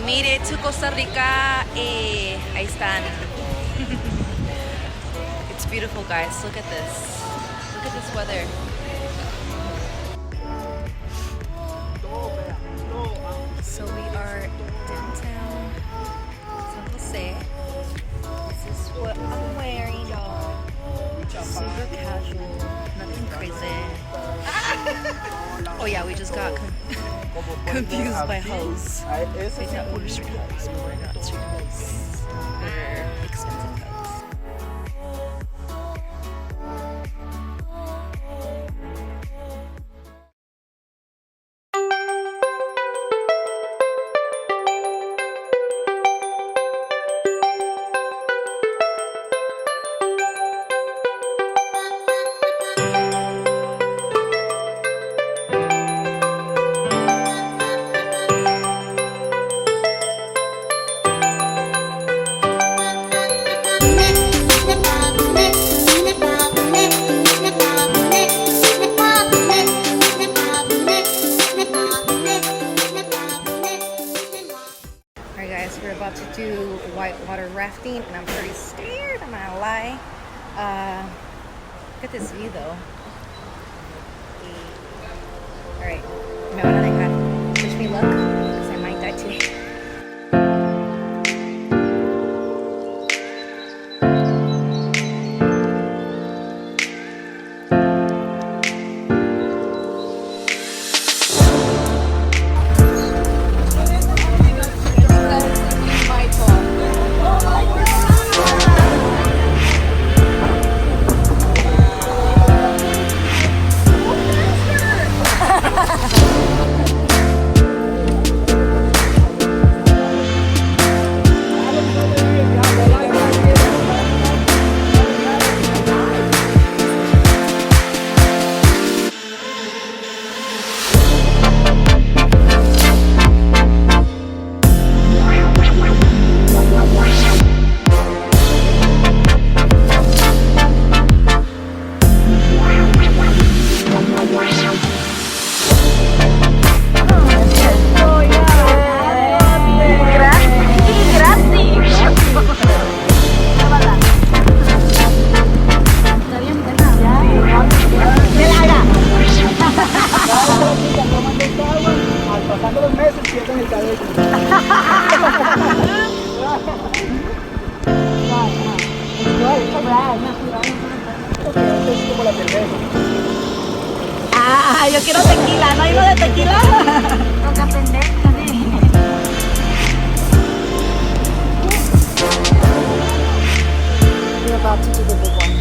We made it to Costa Rica. Ahí están. It's beautiful, guys. Look at this. Look at this weather. So we are downtown San Jose. This is what I'm wearing, y'all. Super casual, nothing crazy. Oh yeah, we just got confused by hoes. They thought we were street hoes, but we're not street hoes. We're expensive hoes. We're about to do water rafting, and I'm pretty scared, I'm not gonna lie. Look at this view though. Alright, me van a dejar. Wish me luck, because I might die today. Ah, yo quiero tequila, ¿no hay uno de tequila? Toca aprender. We're about to do the big one.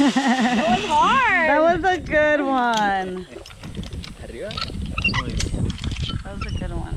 That was hard. That was a good one. Arriba. That was a good one.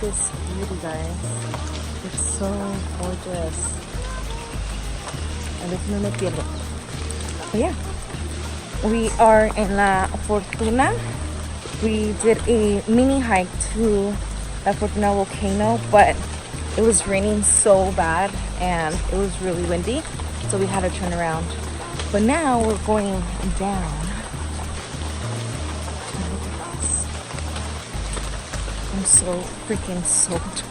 This beauty, guys. It's so gorgeous. A veces no me pierdo. But yeah, we are in La Fortuna. We did a mini hike to La Fortuna volcano, but it was raining so bad and it was really windy, so we had to turn around. But now we're going down. I'm so freaking soaked.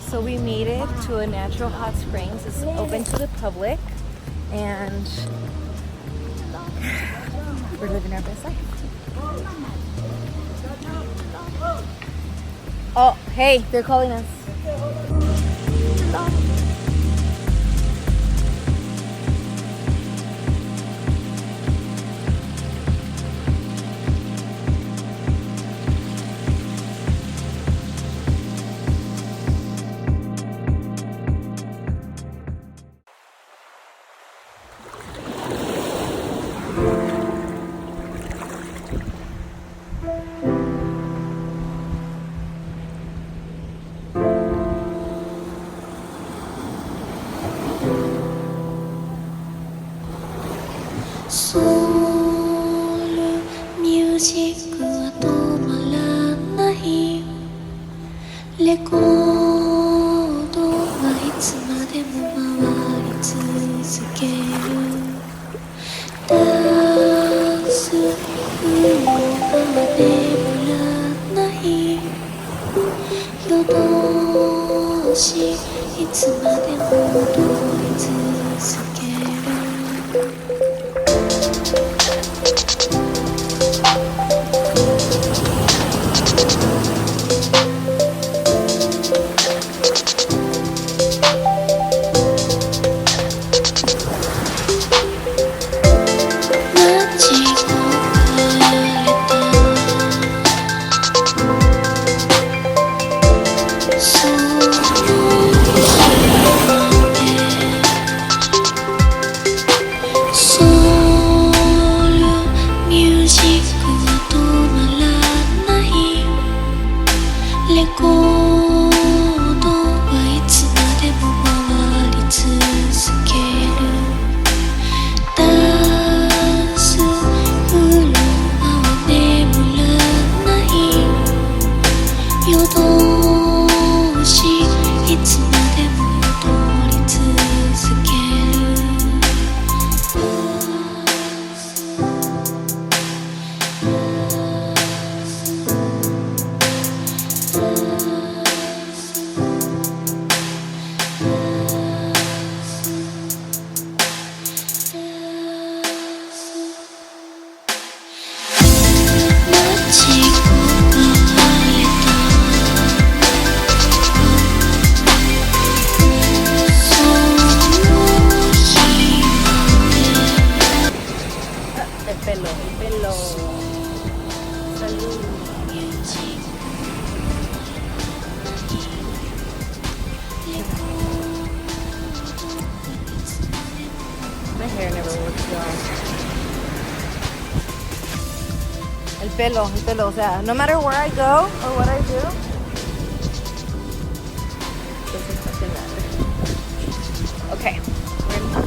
So we made it to a natural hot springs. It's open to the public and we're living our best life. Oh, hey, they're calling us. My hair never works well. El pelo, o sea, no matter where I go or what I do, doesn't fucking matter. Okay, we're gonna